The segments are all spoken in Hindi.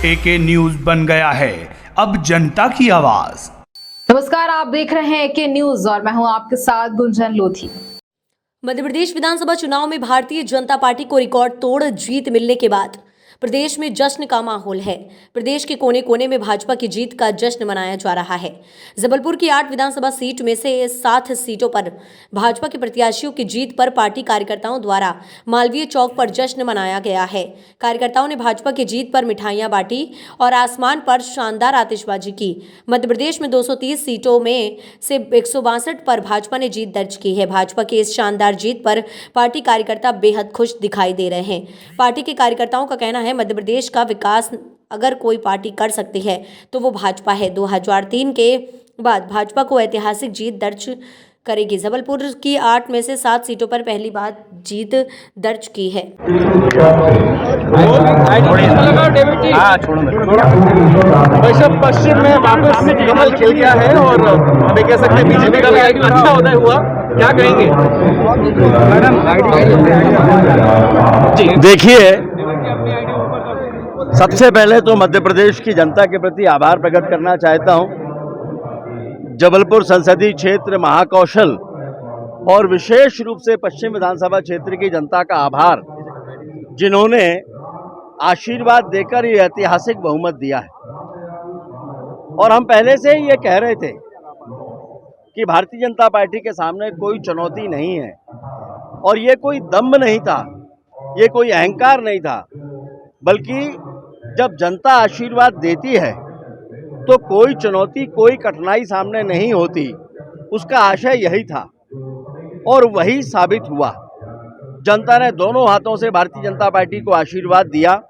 एके न्यूज बन गया है अब जनता की आवाज। नमस्कार, आप देख रहे हैं एके न्यूज और मैं हूं आपके साथ गुंजन लोधी। मध्य प्रदेश विधानसभा चुनाव में भारतीय जनता पार्टी को रिकॉर्ड तोड़ जीत मिलने के बाद प्रदेश में जश्न का माहौल है। प्रदेश के कोने कोने में भाजपा की जीत का जश्न मनाया जा रहा है। जबलपुर की 8 विधानसभा सीट में से 7 सीटों पर भाजपा के प्रत्याशियों की जीत पर पार्टी कार्यकर्ताओं द्वारा मालवीय चौक पर जश्न मनाया गया है। कार्यकर्ताओं ने भाजपा की जीत पर मिठाइयां बांटी और आसमान पर शानदार आतिशबाजी की। मध्य प्रदेश में 230 सीटों में से 162 पर भाजपा ने जीत दर्ज की है। भाजपा की इस शानदार जीत पर पार्टी कार्यकर्ता बेहद खुश दिखाई दे रहे हैं। पार्टी के कार्यकर्ताओं का कहना है, मध्य प्रदेश का विकास अगर कोई पार्टी कर सकती है तो वो भाजपा है। 2003 के बाद भाजपा को ऐतिहासिक जीत दर्ज करेगी। जबलपुर की 8 में से 7 सीटों पर पहली बार जीत दर्ज की है। वैसे पश्चिम में वापस कमल खिल गया है और अभी कह सकते हैं बीजेपी का भी एक अच्छा उदय हुआ। क्या कहेंगे? जी देखिए, सबसे पहले तो मध्य प्रदेश की जनता के प्रति आभार प्रकट करना चाहता हूं। जबलपुर संसदीय क्षेत्र, महाकौशल और विशेष रूप से पश्चिम विधानसभा क्षेत्र की जनता का आभार, जिन्होंने आशीर्वाद देकर ये ऐतिहासिक बहुमत दिया है। और हम पहले से ही ये कह रहे थे कि भारतीय जनता पार्टी के सामने कोई चुनौती नहीं है और ये कोई दम्भ नहीं था, ये कोई अहंकार नहीं था, बल्कि जब जनता आशीर्वाद देती है तो कोई चुनौती, कोई कठिनाई सामने नहीं होती। उसका आशय यही था और वही साबित हुआ। जनता ने दोनों हाथों से भारतीय जनता पार्टी को आशीर्वाद दिया।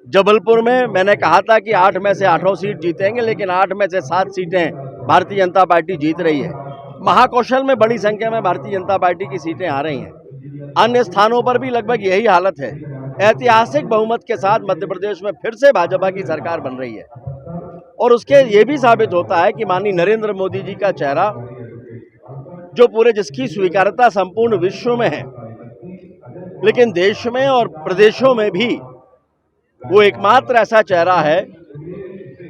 जबलपुर में मैंने कहा था कि 8 में से 8 सीट जीतेंगे, लेकिन 8 में से 7 सीटें भारतीय जनता पार्टी जीत रही है। महाकौशल में बड़ी संख्या में भारतीय जनता पार्टी की सीटें आ रही हैं। अन्य स्थानों पर भी लगभग यही हालत है। ऐतिहासिक बहुमत के साथ मध्य प्रदेश में फिर से भाजपा की सरकार बन रही है और उसके ये भी साबित होता है कि माननीय नरेंद्र मोदी जी का चेहरा, जो पूरे जिसकी स्वीकार्यता संपूर्ण विश्व में है, लेकिन देश में और प्रदेशों में भी वो एकमात्र ऐसा चेहरा है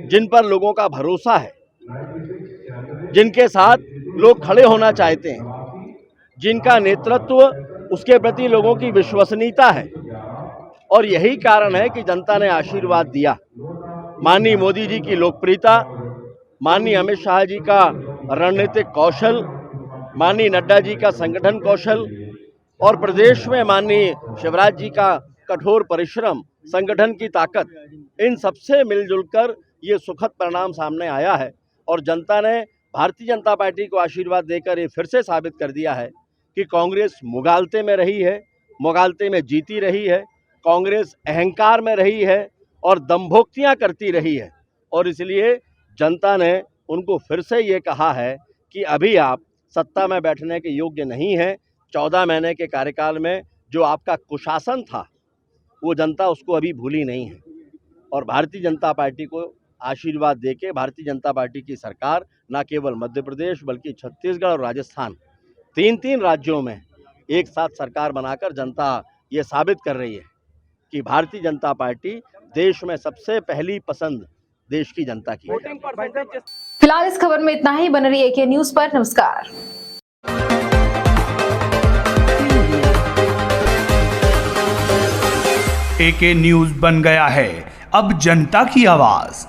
जिन पर लोगों का भरोसा है, जिनके साथ लोग खड़े होना चाहते हैं, जिनका नेतृत्व, उसके प्रति लोगों की विश्वसनीयता है। और यही कारण है कि जनता ने आशीर्वाद दिया। माननीय मोदी जी की लोकप्रियता, माननीय अमित शाह जी का रणनीतिक कौशल, माननीय नड्डा जी का संगठन कौशल और प्रदेश में माननीय शिवराज जी का कठोर परिश्रम, संगठन की ताकत, इन सबसे मिलजुल कर ये सुखद परिणाम सामने आया है। और जनता ने भारतीय जनता पार्टी को आशीर्वाद देकर ये फिर से साबित कर दिया है कि कांग्रेस मुगालते में रही है, मुगालते में जीती रही है। कांग्रेस अहंकार में रही है और दंभोक्तियां करती रही है और इसलिए जनता ने उनको फिर से ये कहा है कि अभी आप सत्ता में बैठने के योग्य नहीं हैं। 14 महीने के कार्यकाल में जो आपका कुशासन था, वो जनता उसको अभी भूली नहीं है और भारतीय जनता पार्टी को आशीर्वाद देके भारतीय जनता पार्टी की सरकार न केवल मध्य प्रदेश बल्कि छत्तीसगढ़ और राजस्थान, 3 राज्यों में एक साथ सरकार बनाकर जनता ये साबित कर रही है कि भारतीय जनता पार्टी देश में सबसे पहली पसंद देश की जनता की है। फिलहाल इस खबर में इतना ही। बन रही एके न्यूज पर। नमस्कार। एके न्यूज बन गया है अब जनता की आवाज।